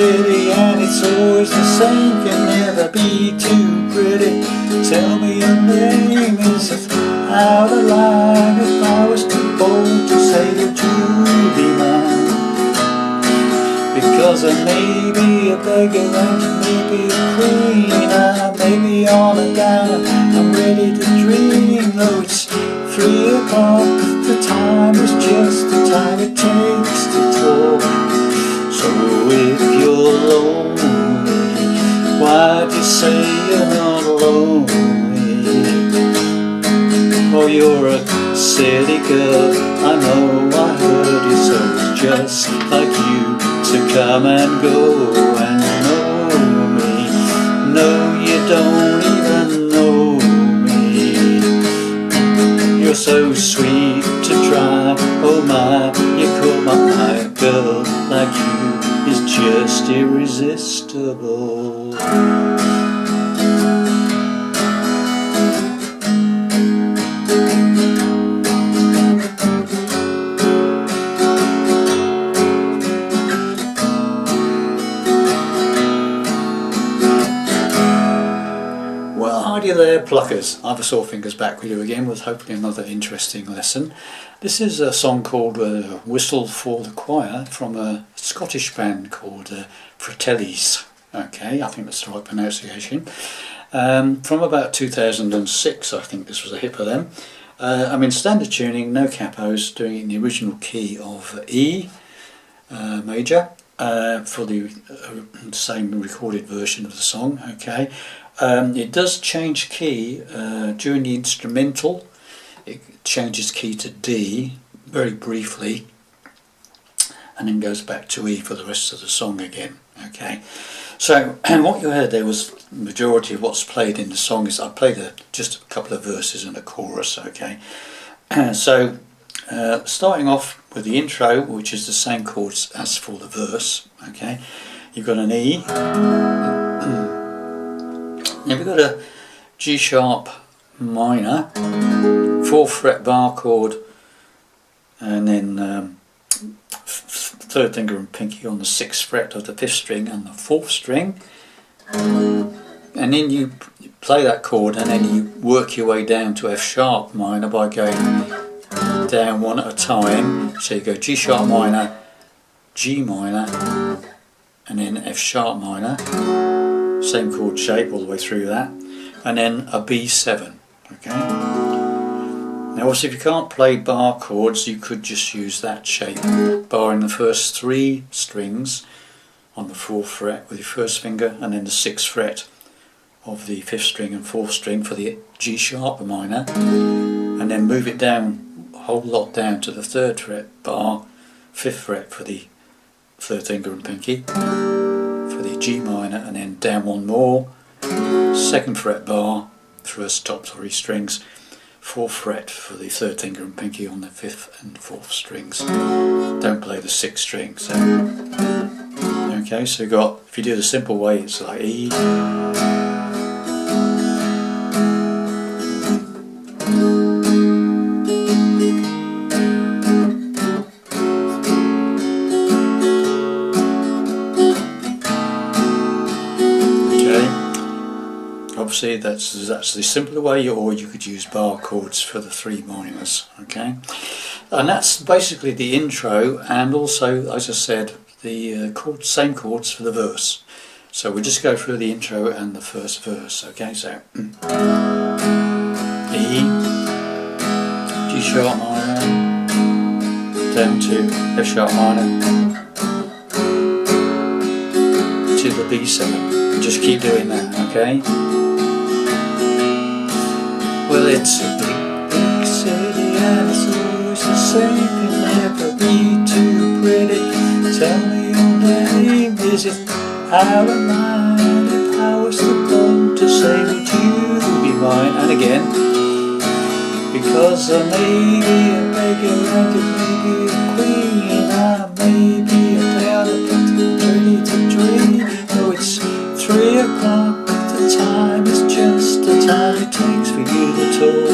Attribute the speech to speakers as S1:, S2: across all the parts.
S1: city and it's always the same, can never be too pretty. Tell me your name, is it out of line? If I was too bold to say would you be mine? Because I may be a beggar and you may be a queen, I may be on a downer, I'm ready to dream. Though it's 3 o'clock, the time is just the time it takes to talk. So if you're lonely, why'd you say you're not lonely? Oh, you're a city girl, I know, I heard you, so it's just like you to come and go and know me. No, you don't even know me. You're so sweet to try, oh my, you caught my eye. Girl like you is just irresistible. Hi there pluckers, I've a sore fingers back with you again with hopefully another interesting lesson. This is a song called Whistle for the Choir from a Scottish band called Fratellis. Okay, I think that's the right pronunciation. From about 2006, I think this was a hit for them. I'm in standard tuning, no capos, doing it in the original key of E major for the same recorded version of the song. Okay. It does change key during the instrumental. It changes key to D very briefly and then goes back to E for the rest of the song again. Okay, so what you heard there was the majority of what's played in the song. Is I played just a couple of verses and a chorus. Okay, so starting off with the intro, which is the same chords as for the verse. Okay, you've got an E. Then we've got a G sharp minor, 4th fret bar chord, and then 3rd finger and pinky on the 6th fret of the 5th string and the 4th string, and then you play that chord and then you work your way down to F sharp minor by going down one at a time. So you go G sharp minor, G minor, and then F sharp minor. Same chord shape all the way through that, and then a B7. Okay. Now obviously if you can't play bar chords, you could just use that shape, barring the first 3 strings on the 4th fret with your 1st finger, and then the 6th fret of the 5th string and 4th string for the G sharp minor, and then move it down a whole lot down to the 3rd fret bar, 5th fret for the 3rd finger and pinky, the G minor, and then down one more, 2nd fret bar, first top 3 strings, 4th fret for the 3rd finger and pinky on the 5th and 4th strings. Don't play the 6th string. So, okay, so you got, if you do the simple way, it's like E, obviously that's the simpler way, or you could use bar chords for the 3 minors. Okay, and that's basically the intro, and also, as I said, the same chords for the verse. So we'll just go through the intro and the first verse. Okay, so E, G sharp minor, down to F sharp minor, to the B7. Just keep doing that. Okay. Well, it's a big, big city and it's always the same, can never be too pretty. Tell me your name, is it out of line? If I was the one to say would you be mine? And again, because I may be a beggar and you may be a queen, I may be a pair of ready to dream. Oh, it's 3 o'clock, the time is just the time it takes for you to talk.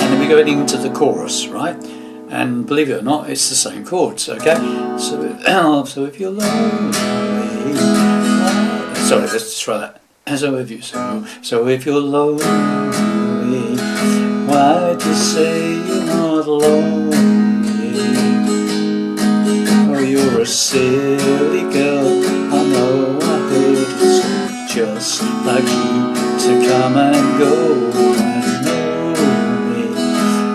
S1: And then we go into the chorus, right? and believe it or not, it's the same chords. Okay, so if you're lonely, sorry, let's try that. So if you're lonely, why'd you say you're not lonely? Oh, you're a silly girl, I know, I heard it's just like you to come and go and know me,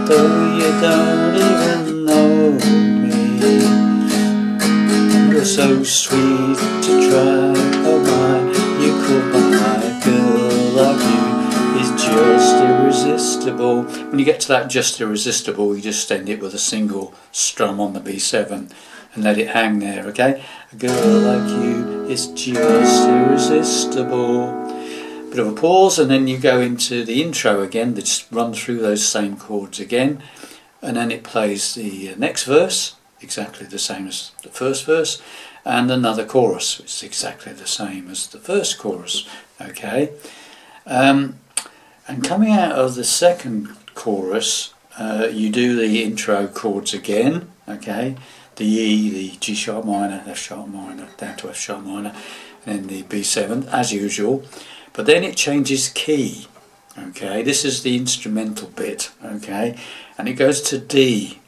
S1: though you don't even know me. You're so sweet to try, oh my, you call my girl like you is just irresistible. When you get to that just irresistible, you just end it with a single strum on the B7 and let it hang there, okay? A girl like you is just irresistible. Bit of a pause, and then you go into the intro again, just run through those same chords again, and then it plays the next verse, exactly the same as the first verse, and another chorus, which is exactly the same as the first chorus, okay? And coming out of the second chorus, you do the intro chords again, okay? The E, the G sharp minor, F sharp minor, down to F sharp minor, and then the B7 as usual. But then it changes key, okay? This is the instrumental bit, okay? And it goes to D.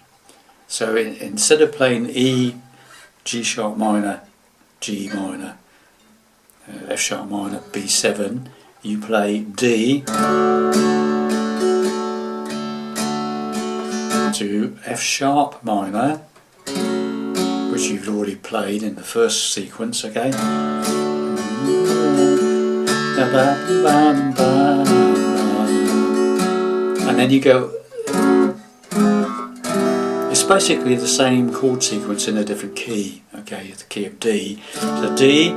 S1: So instead of playing E, G sharp minor, G minor, F sharp minor, B7, you play D to F sharp minor, which you've already played in the first sequence, okay? And then you go, it's basically the same chord sequence in a different key, okay, the key of D. So D,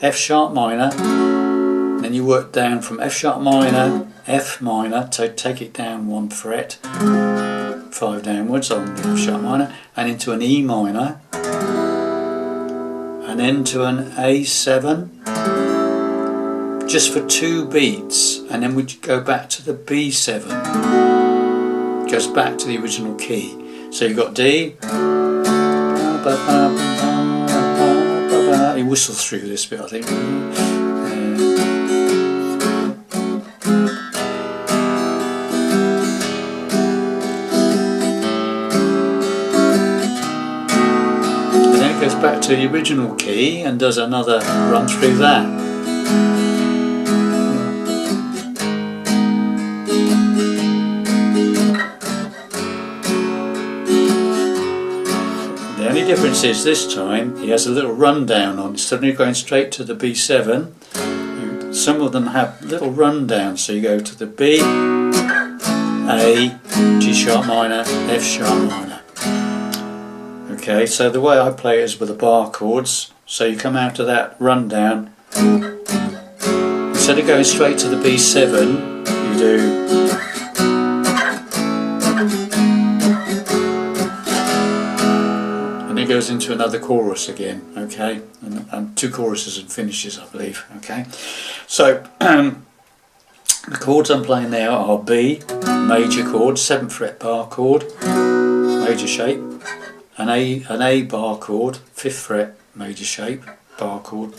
S1: F sharp minor, then you work down from F sharp minor, F minor, so take it down 1 fret, 5 downwards on the F sharp minor, and into an E minor, and then to an A7, just for 2 beats, and then we go back to the B7, it goes back to the original key. So you've got D, he whistles through this bit, I think. And then it goes back to the original key and does another run through that. The only difference is this time he has a little rundown on. Instead of going straight to the B7, some of them have little rundowns. So you go to the B, A, G sharp minor, F sharp minor. Okay, so the way I play it is with the bar chords. So you come out of that rundown. Instead of going straight to the B7, you do. It goes into another chorus again, okay, and 2 choruses and finishes, I believe, okay. So the chords I'm playing now are B, major chord, 7th fret bar chord, major shape, an A bar chord, 5th fret major shape, bar chord,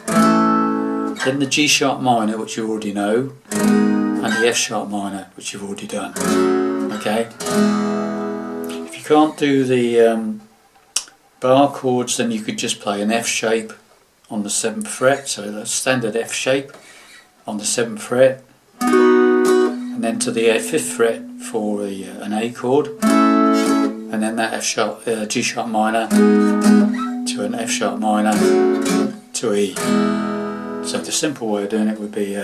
S1: then the G sharp minor, which you already know, and the F sharp minor, which you've already done, okay. If you can't do the bar chords, then you could just play an F shape on the 7th fret, so the standard F shape on the 7th fret, and then to the 5th fret for an A chord, and then that F sharp, G sharp minor to an F sharp minor to E. So the simple way of doing it would be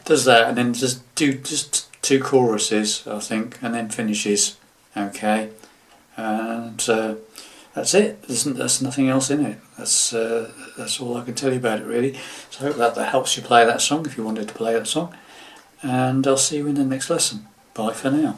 S1: does that, and then just do 2 choruses, I think, and then finishes, okay, and that's it. There's nothing else in it. That's all I can tell you about it, really. So I hope that helps you play that song if you wanted to play that song, and I'll see you in the next lesson. Bye for now.